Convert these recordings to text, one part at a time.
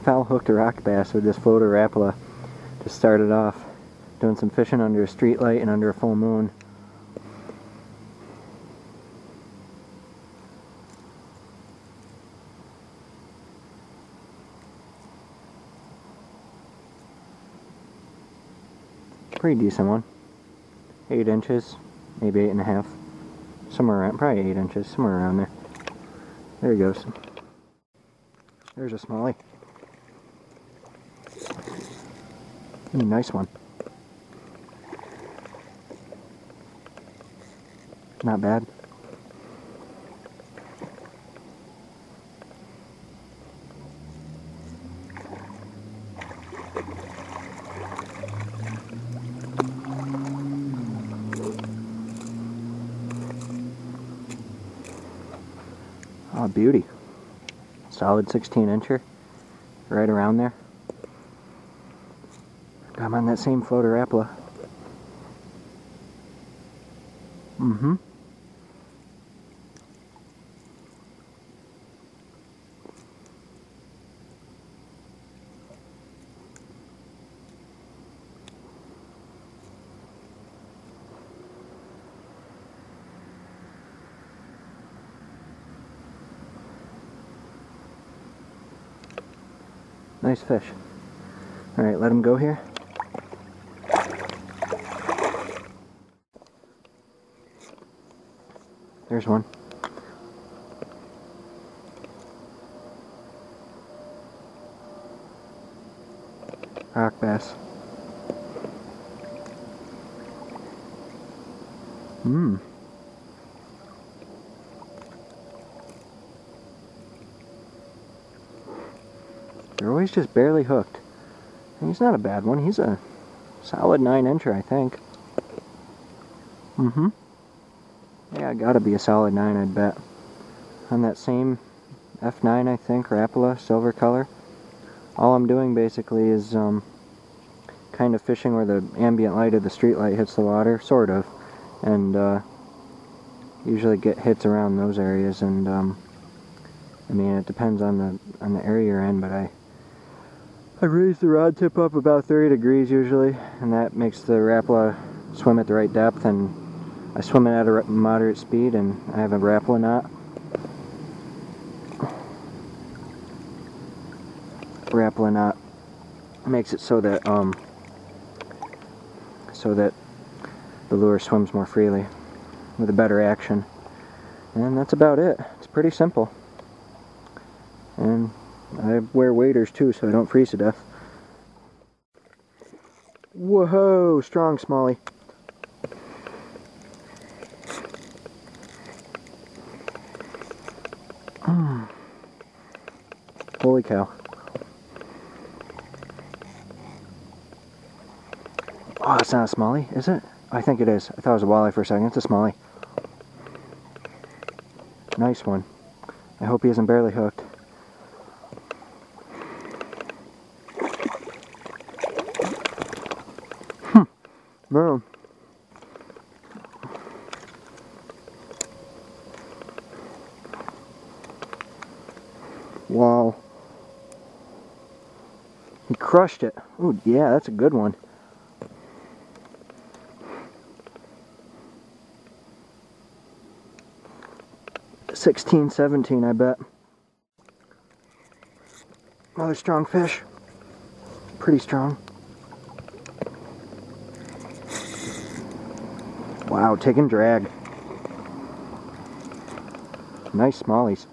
foul hooked a rock bass with this floater Rapala to start it off. Doing some fishing under a street light and under a full moon. Pretty decent one. 8 inches, maybe 8.5. Somewhere around, probably 8 inches, somewhere around there. There he goes. There's a smallie. Nice one. Not bad. Oh, beauty. Solid 16-incher. Right around there. I'm on that same floater Rapala. Mm-hmm. Nice fish. Alright, let him go here. There's one. Rock bass. They're always just barely hooked. And he's not a bad one. He's a solid 9-incher, I think. Mm-hmm. Yeah, gotta be a solid 9, I'd bet. On that same F9, I think, Rapala, silver color. All I'm doing basically is kind of fishing where the ambient light of the street light hits the water, sort of. And usually get hits around those areas. And I mean, it depends on the area you're in, but I raise the rod tip up about 30 degrees usually, and that makes the Rapala swim at the right depth, and I swim it at a moderate speed, and I have a Rapala knot. Rapala knot makes it so that the lure swims more freely with a better action. And that's about it. It's pretty simple. And I wear waders too, so I don't freeze to death. Whoa, strong smallie. Holy cow. Oh, it's not a smallie, is it? I think it is. I thought it was a walleye for a second. It's a smallie. Nice one. I hope he isn't barely hooked. Boom. Wow. He crushed it. Oh yeah, that's a good one. $16, $17, I bet. Another strong fish. Pretty strong. Wow, taking drag. Nice smallies.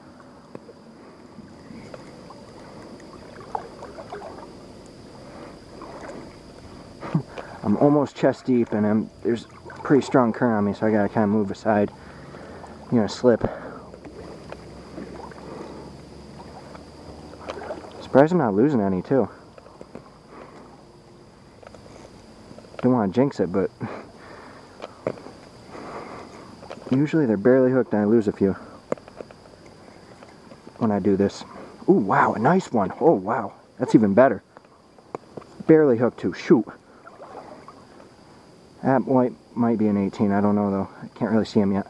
I'm almost chest deep, and there's a pretty strong current on me, so I gotta kind of move aside. I'm gonna slip. Surprised I'm not losing any, too. Don't want to jinx it, but usually they're barely hooked and I lose a few when I do this. Ooh, wow, a nice one. Oh, wow. That's even better. Barely hooked, too. Shoot. That might be an 18. I don't know, though. I can't really see him yet.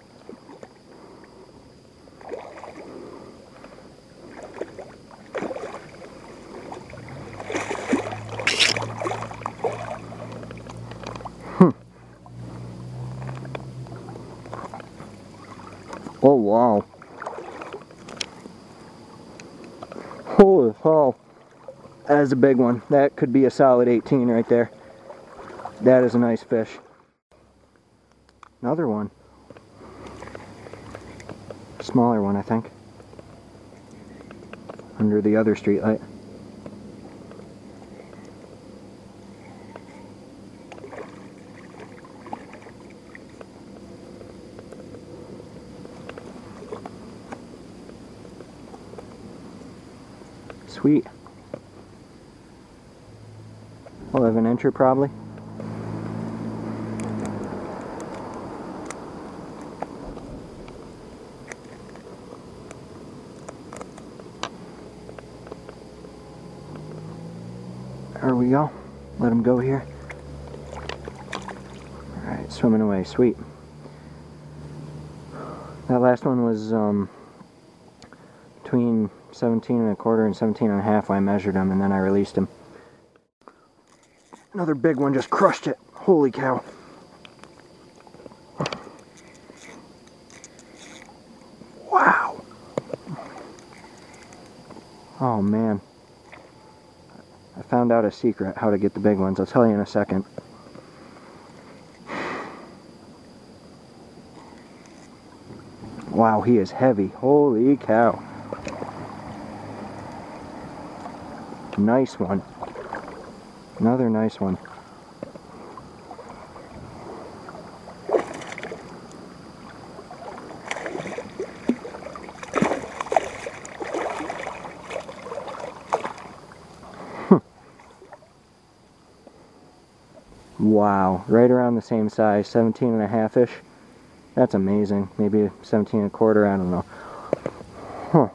Oh wow. Holy cow. That is a big one. That could be a solid 18 right there. That is a nice fish. Another one. Smaller one, I think. Under the other streetlight. Sweet. 11-incher probably. There we go. Let him go here. Alright, swimming away. Sweet. That last one was between 17 1/4 and 17 1/2 when I measured him, and then I released him. Another big one just crushed it. Holy cow. Wow. Oh man. I found out a secret how to get the big ones. I'll tell you in a second. Wow, he is heavy. Holy cow. Nice one. Another nice one. Wow, right around the same size, 17 1/2-ish. That's amazing. Maybe 17 1/4, I don't know. Huh.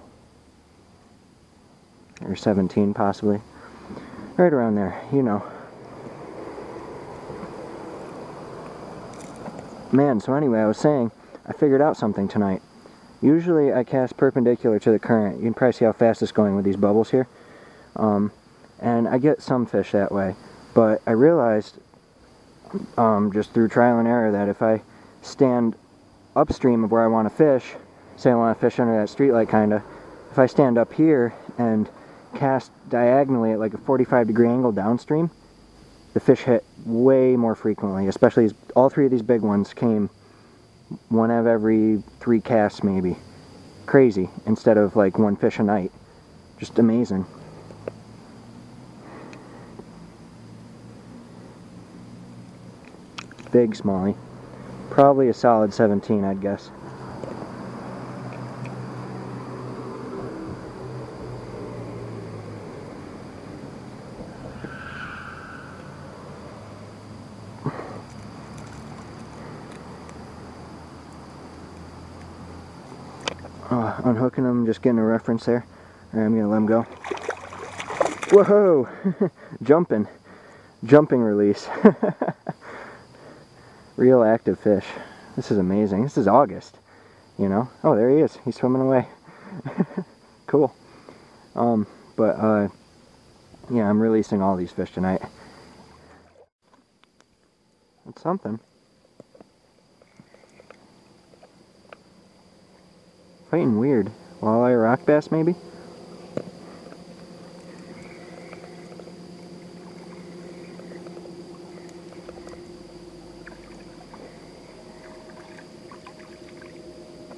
Or 17 possibly. Right around there, you know. Man, so anyway, I was saying, I figured out something tonight. Usually I cast perpendicular to the current. You can probably see how fast it's going with these bubbles here. And I get some fish that way. But I realized, just through trial and error, that if I stand upstream of where I want to fish, say I want to fish under that streetlight kinda, if I stand up here and cast diagonally at like a 45-degree angle downstream, the fish hit way more frequently. Especially all three of these big ones came one of every 3 casts maybe. Crazy, instead of like 1 fish a night. Just amazing. Big smallie. Probably a solid 17, I'd guess. Unhooking them, just getting a reference there. Alright, I'm gonna let him go. Whoa! Jumping release. Real active fish. This is amazing. This is August, you know. Oh, there he is. He's swimming away. Cool. Yeah, I'm releasing all these fish tonight. That's something. Fighting weird. Walleye rock bass, maybe?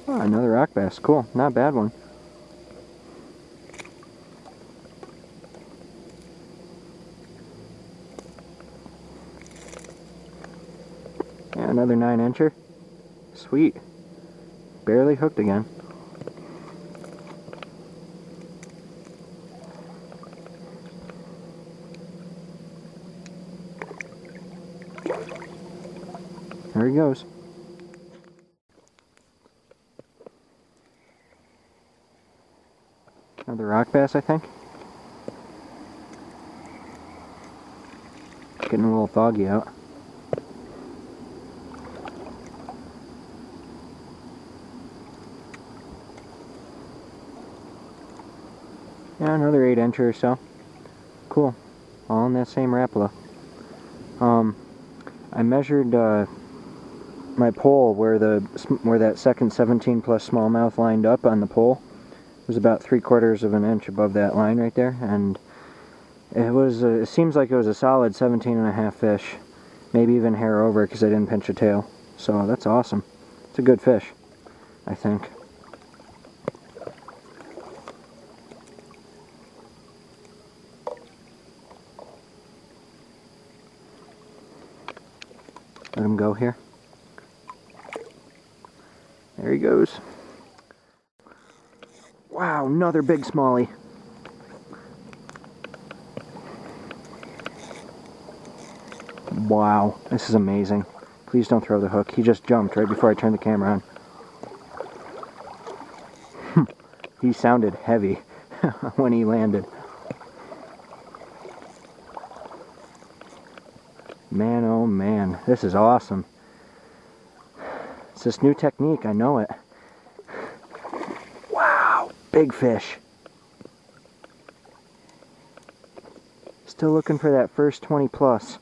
Oh, another rock bass. Cool. Not a bad one. Yeah, another 9-incher. Sweet. Barely hooked again. There he goes. Another rock bass, I think. Getting a little foggy out. Yeah, another 8-incher or so. Cool. All in that same Rapala. I measured my pole where that second 17 plus smallmouth lined up on the pole. It was about 3/4 of an inch above that line right there, and it seems like it was a solid 17.5 fish, maybe even hair over because I didn't pinch a tail. So that's awesome. It's a good fish, I think. Let him go here. There he goes. Wow, another big smallie. Wow, this is amazing. Please don't throw the hook. He just jumped right before I turned the camera on. He sounded heavy when he landed. Man, oh man, this is awesome. It's this new technique, I know it. Wow, big fish. Still looking for that first 20 plus.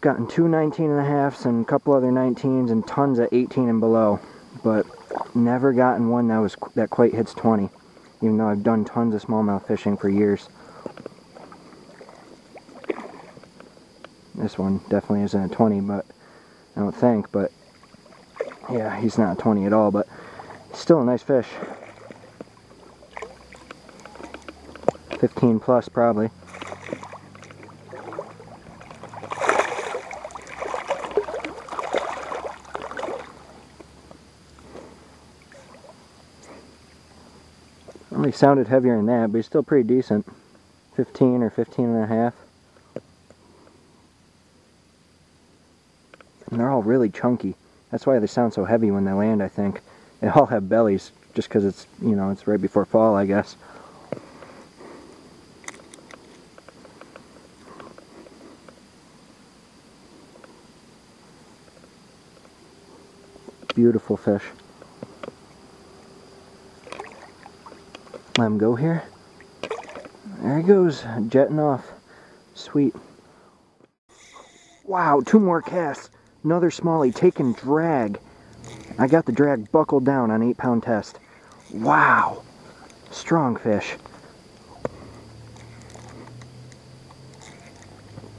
Gotten 2 19.5s and a couple other 19s and tons of 18 and below, but never gotten one that quite hits 20, even though I've done tons of smallmouth fishing for years. This one definitely isn't a 20, but I don't think, but yeah, he's not a 20 at all, but still a nice fish. 15 plus probably. Only sounded heavier than that, but he's still pretty decent. 15 or 15.5. And they're all really chunky. That's why they sound so heavy when they land, I think. They all have bellies, just because it's, you know, it's right before fall, I guess. Beautiful fish. Let him go here. There he goes, jetting off. Sweet. Wow, 2 more casts. Another smallie taking drag. I got the drag buckled down on 8-pound test. Wow. Strong fish.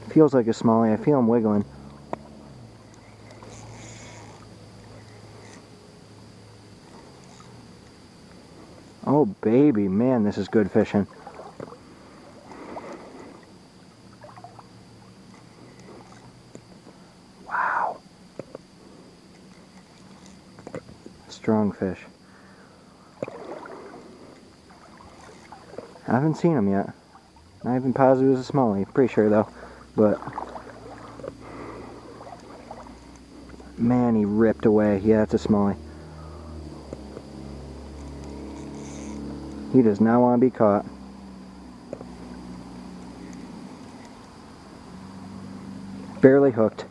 Feels like a smallie. I feel him wiggling. Oh baby, man, this is good fishing. Wow. Strong fish. I haven't seen him yet. Not even positive it was a smallie. Pretty sure though. But man, he ripped away. Yeah, that's a smallie. He does not want to be caught. Barely hooked.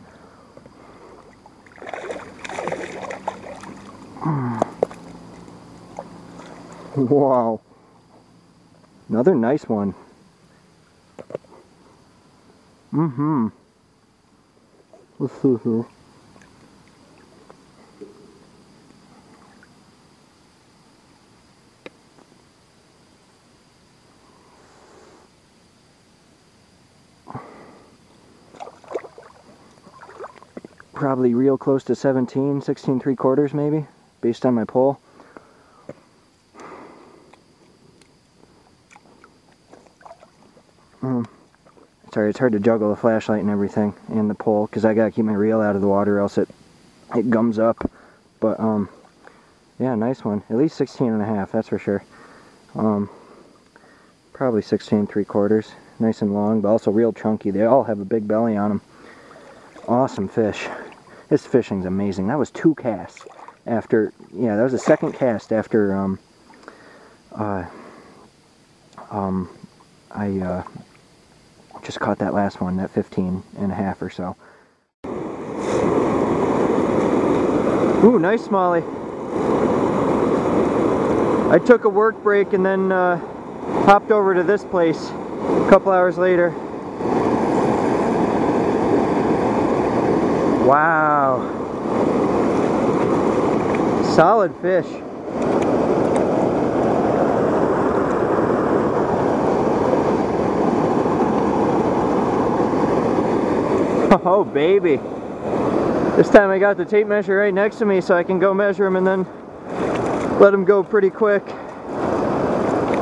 Wow. Another nice one. Mm-hmm. Let's see here. Probably real close to 17, 16 3/4 maybe, based on my pole. Sorry, it's hard to juggle the flashlight and everything and the pole because I gotta keep my reel out of the water, else it gums up. But yeah, nice one. At least 16.5, that's for sure. Probably 16 3/4. Nice and long, but also real chunky. They all have a big belly on them. Awesome fish. This fishing's amazing. That was 2 casts after, yeah, that was the second cast after I just caught that last one, that 15.5 or so. Ooh, nice smallie. I took a work break and then hopped over to this place a couple hours later. Wow. Solid fish. Oh baby. This time I got the tape measure right next to me so I can go measure him and then let him go pretty quick.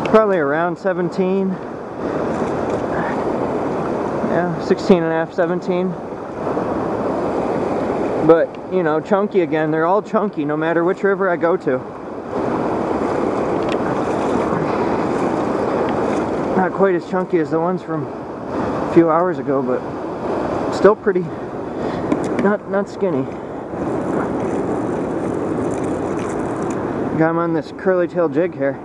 Probably around 17. Yeah, 16 and a half, 17. But, you know, chunky again. They're all chunky no matter which river I go to. Not quite as chunky as the ones from a few hours ago, but still pretty, not skinny. Got him on this curly tail jig here.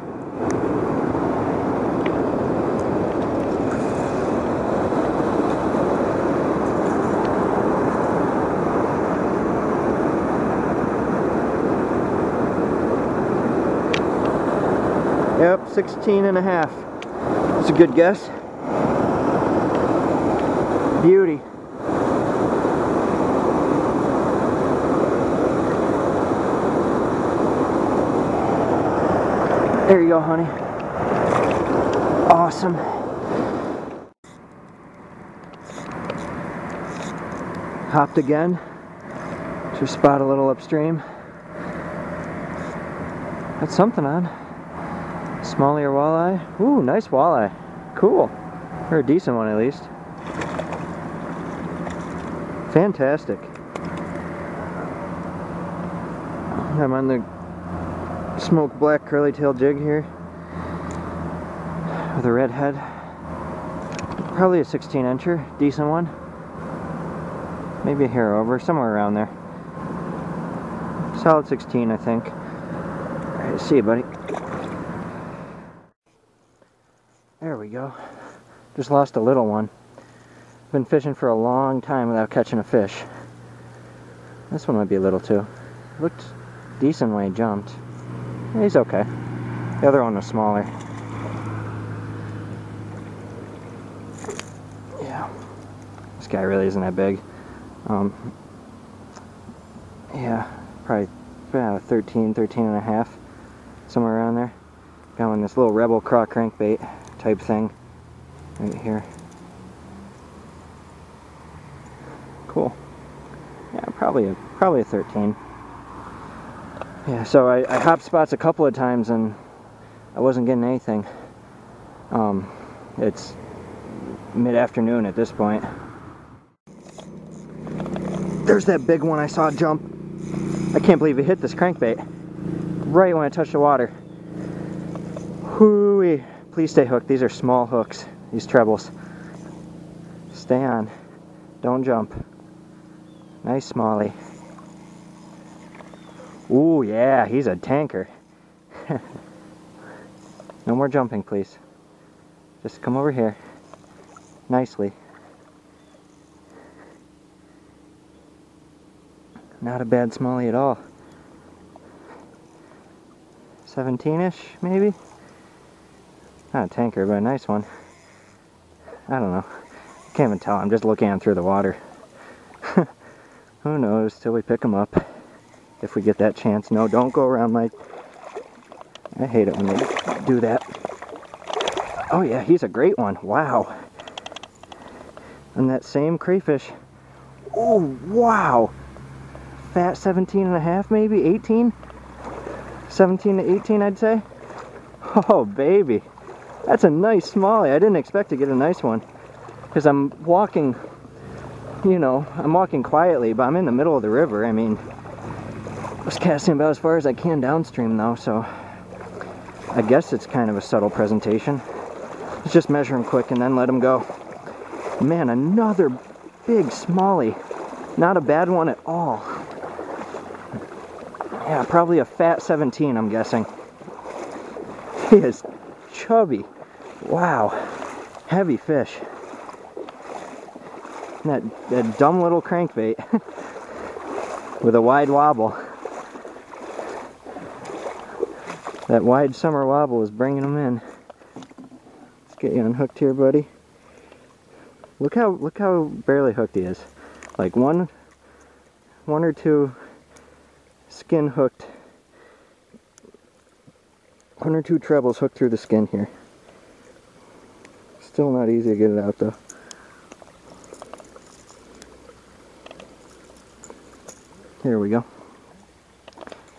Yep, 16 and a half. That's a good guess. Beauty. There you go, honey. Awesome. Hopped again to spot a little upstream. That's something on. Smallier walleye. Ooh, nice walleye. Cool. Or a decent one at least. Fantastic. I'm on the smoked black curly tail jig here with a red head. Probably a 16 incher, decent one. Maybe a hair over, somewhere around there. Solid 16, I think. Alright, see you, buddy. There we go. Just lost a little one. Been fishing for a long time without catching a fish. This one might be a little too. Looked decent when he jumped. He's okay. The other one was smaller. Yeah. This guy really isn't that big. Yeah, probably about 13 and a half. Somewhere around there. Got on this little Rebel craw crankbait type thing. Right here. Cool. Yeah, probably a 13. Yeah, so I hopped spots a couple of times and I wasn't getting anything. It's mid-afternoon at this point. There's that big one I saw jump. I can't believe he hit this crankbait right when I touched the water. Hoo-wee. Please stay hooked. These are small hooks, these trebles. Stay on. Don't jump. Nice smallie. Ooh, yeah, he's a tanker. No more jumping, please. Just come over here. Nicely. Not a bad smallie at all. 17-ish, maybe? Not a tanker, but a nice one. I don't know. I can't even tell. I'm just looking at him through the water. Who knows till we pick him up. If we get that chance. No, don't go around my... I hate it when they do that. Oh yeah, he's a great one. Wow. And that same crayfish. Oh, wow. Fat 17 and a half, maybe? 18? 17 to 18, I'd say. Oh, baby. That's a nice smallie. I didn't expect to get a nice one. Because I'm walking, you know, I'm walking quietly, but I'm in the middle of the river. I mean... I was casting about as far as I can downstream though, so I guess it's kind of a subtle presentation. Let's just measure him quick and then let him go. Man, another big smallie. Not a bad one at all. Yeah, probably a fat 17, I'm guessing. He is chubby. Wow. Heavy fish. And that dumb little crankbait with a wide wobble. That wide summer wobble is bringing them in. Let's get you unhooked here, buddy. Look how barely hooked he is. Like one or two skin hooked One or two trebles hooked through the skin here. Still not easy to get it out though. Here we go.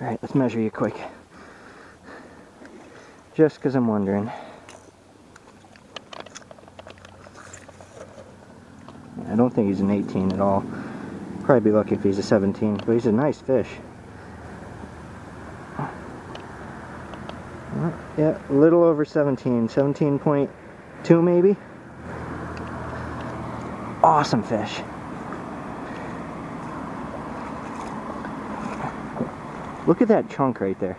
Alright, let's measure you quick. Just because I'm wondering. I don't think he's an 18 at all. Probably be lucky if he's a 17, but he's a nice fish. Yeah, a little over 17. 17.2 maybe. Awesome fish. Look at that chunk right there.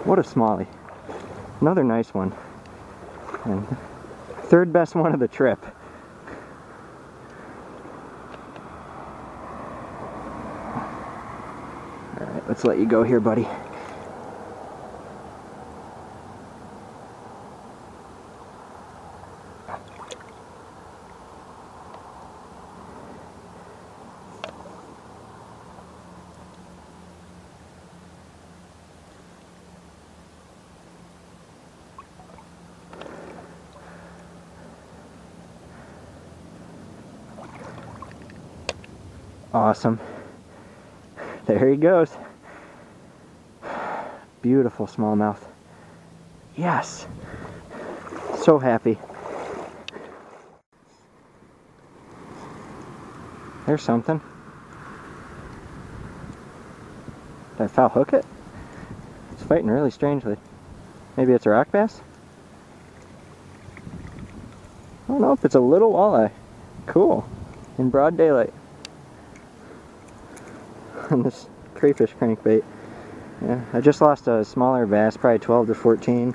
What a smallie. Another nice one. And third best one of the trip. Alright, let's let you go here, buddy. Awesome. There he goes. Beautiful smallmouth. Yes. So happy. There's something. Did I foul hook it? It's fighting really strangely. Maybe it's a rock bass? Oh nope, it's a little walleye. Cool. In broad daylight. On this crayfish crankbait. Yeah, I just lost a smaller bass, probably 12 to 14.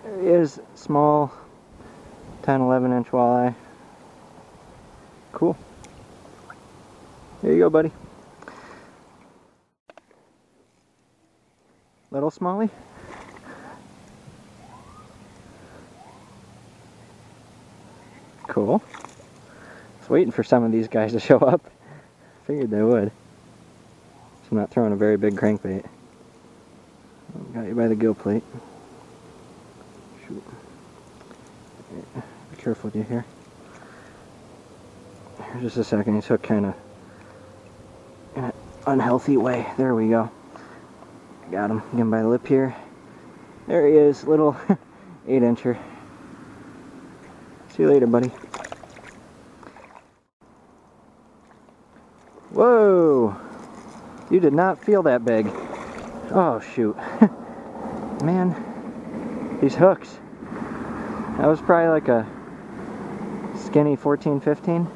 There he is, small 10-11 inch walleye. Cool. There you go, buddy. Little smallie. Cool. I was waiting for some of these guys to show up. Figured they would. So I'm not throwing a very big crankbait. Got you by the gill plate. Shoot. Be careful with you here. Here, just a second. He's hooked kind of in an unhealthy way. There we go. Got him. Get him by the lip here. There he is. Little 8-incher. See you later, buddy. Whoa! You did not feel that big. Oh, shoot. Man, these hooks. That was probably like a skinny 14, 15.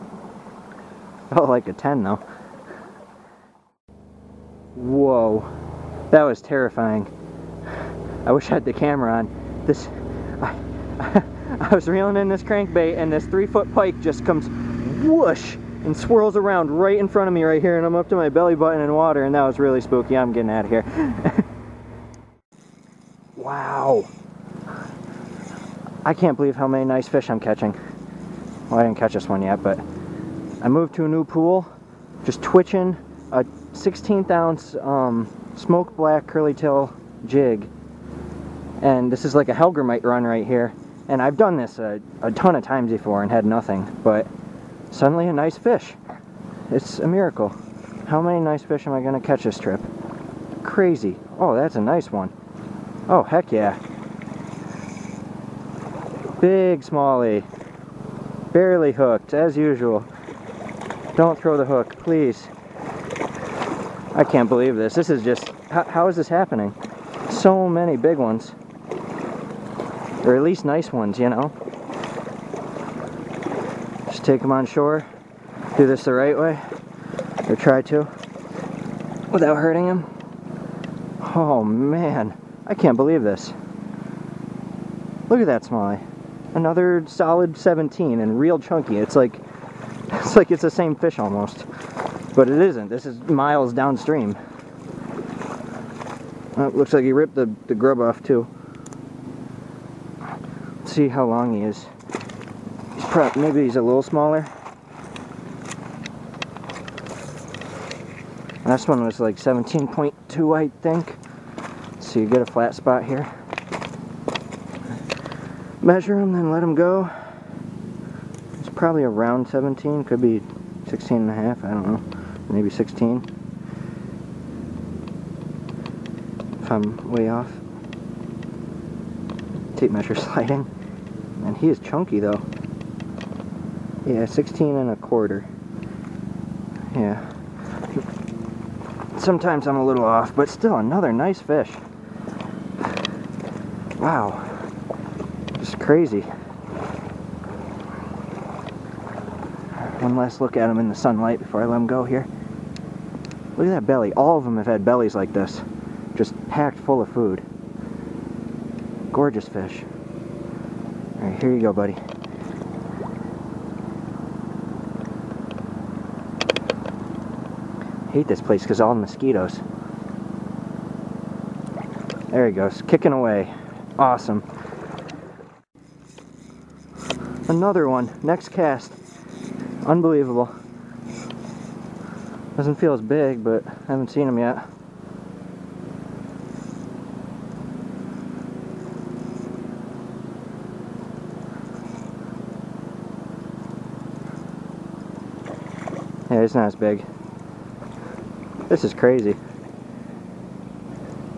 Felt like a 10 though. Whoa. That was terrifying. I wish I had the camera on. This, I was reeling in this crankbait and this 3-foot pike just comes whoosh and swirls around right in front of me right here, and I'm up to my belly button in water, and that was really spooky. I'm getting out of here. Wow. I can't believe how many nice fish I'm catching. Well, I didn't catch this one yet, but I moved to a new pool, just twitching a 16th ounce smoke black curly tail jig, and this is like a hellgrammite run right here, and I've done this a ton of times before and had nothing, but suddenly a nice fish. It's a miracle. How many nice fish am I going to catch this trip? Crazy. Oh, that's a nice one. Oh, heck yeah. Big smallie. Barely hooked, as usual. Don't throw the hook, please. I can't believe this. This is just... How is this happening? So many big ones. Or at least nice ones, you know? Just take them on shore. Do this the right way. Or try to. Without hurting him. Oh, man. I can't believe this. Look at that smallie. Another solid 17 and real chunky. It's like it's the same fish almost. But it isn't. This is miles downstream. Oh, looks like he ripped the grub off too. Let's see how long he is. Maybe he's a little smaller. Last one was like 17.2, I think. So you get a flat spot here. Measure them, then let them go. It's probably around 17, could be 16 and a half, I don't know. Maybe 16. If I'm way off. Tape measure sliding. And he is chunky though. Yeah, 16 and a quarter. Yeah. Sometimes I'm a little off, but still another nice fish. Wow. Just crazy. One last look at him in the sunlight before I let him go here. Look at that belly. All of them have had bellies like this. Just packed full of food. Gorgeous fish. Alright, here you go, buddy. Hate this place because all the mosquitoes. There he goes, kicking away. Awesome. Another one, next cast. Unbelievable. Doesn't feel as big, but I haven't seen him yet. Yeah, he's not as big. This is crazy.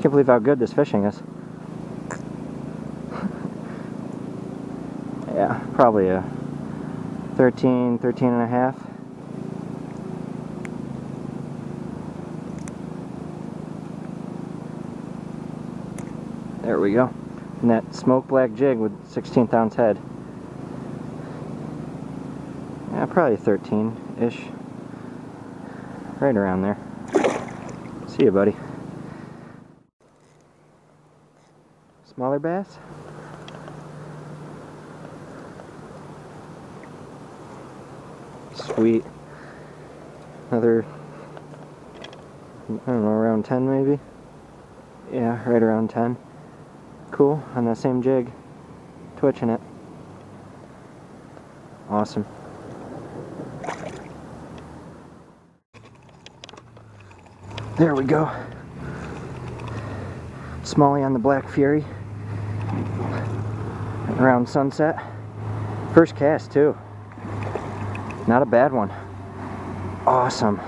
Can't believe how good this fishing is. Yeah, probably a 13 and a half. There we go. And that smoke black jig with 16th ounce head. Yeah, probably 13-ish. Right around there. See you, buddy. Smaller bass? Sweet. Another, I don't know, around 10 maybe? Yeah, right around 10. Cool, on that same jig. Twitching it. Awesome. There we go. Smallie on the Black Fury. Around sunset. First cast too. Not a bad one. Awesome.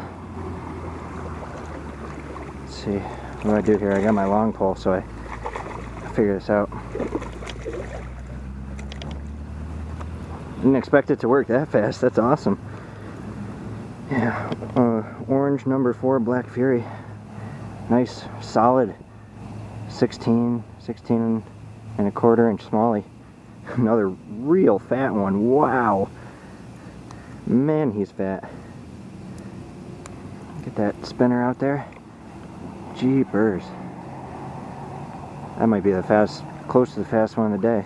Let's see. What do I do here? I got my long pole, so I figure this out. Didn't expect it to work that fast. That's awesome. Yeah. Orange number 4 Black Fury. Nice, solid 16 and a quarter inch smallie. Another real fat one. Wow. Man, he's fat. Get that spinner out there. Jeepers. That might be the close to the fast one of the day.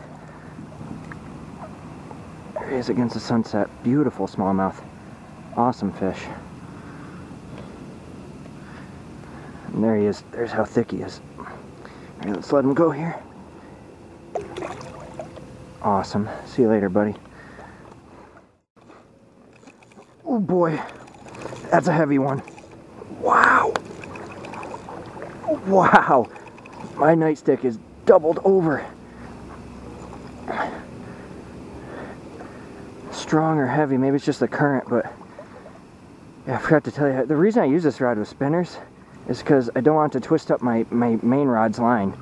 There he is against the sunset. Beautiful smallmouth. Awesome fish. And there he is. There's how thick he is. Alright, let's let him go here. Awesome. See you later, buddy. Oh boy. That's a heavy one. Wow. Wow. My nightstick is doubled over. Strong or heavy. Maybe it's just the current, but yeah, I forgot to tell you. The reason I use this rod with spinners is because I don't want it to twist up my main rod's line.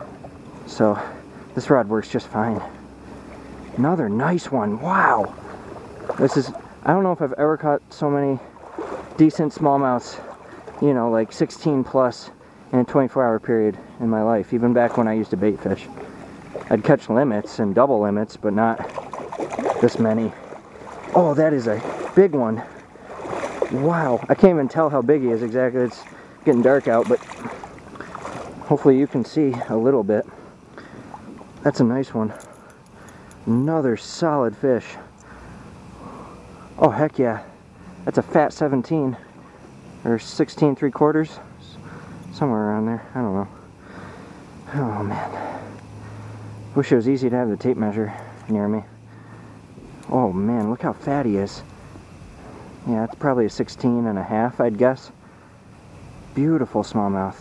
So this rod works just fine. Another nice one. Wow. This is, I don't know if I've ever caught so many decent smallmouths, you know, like 16 plus in a 24-hour period in my life, even back when I used to bait fish. I'd catch limits and double limits, but not this many. Oh, that is a big one. Wow. I can't even tell how big he is exactly. It's getting dark out, but hopefully you can see a little bit. That's a nice one. Another solid fish. Oh, heck yeah. That's a fat 17 or 16 3/4. Somewhere around there. I don't know. Oh, man. Wish it was easy to have the tape measure near me. Oh, man. Look how fat he is. Yeah, it's probably a 16 and a half, I'd guess. Beautiful smallmouth.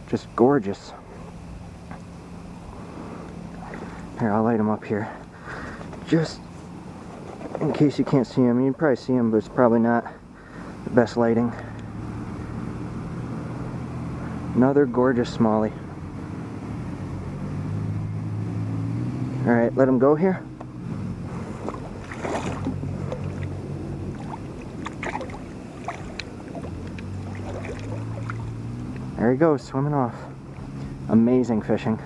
Just gorgeous. Here, I'll light him up here. Just in case you can't see him. You can probably see him, but it's probably not the best lighting. Another gorgeous smallie. Alright, let him go here. There he goes, swimming off. Amazing fishing.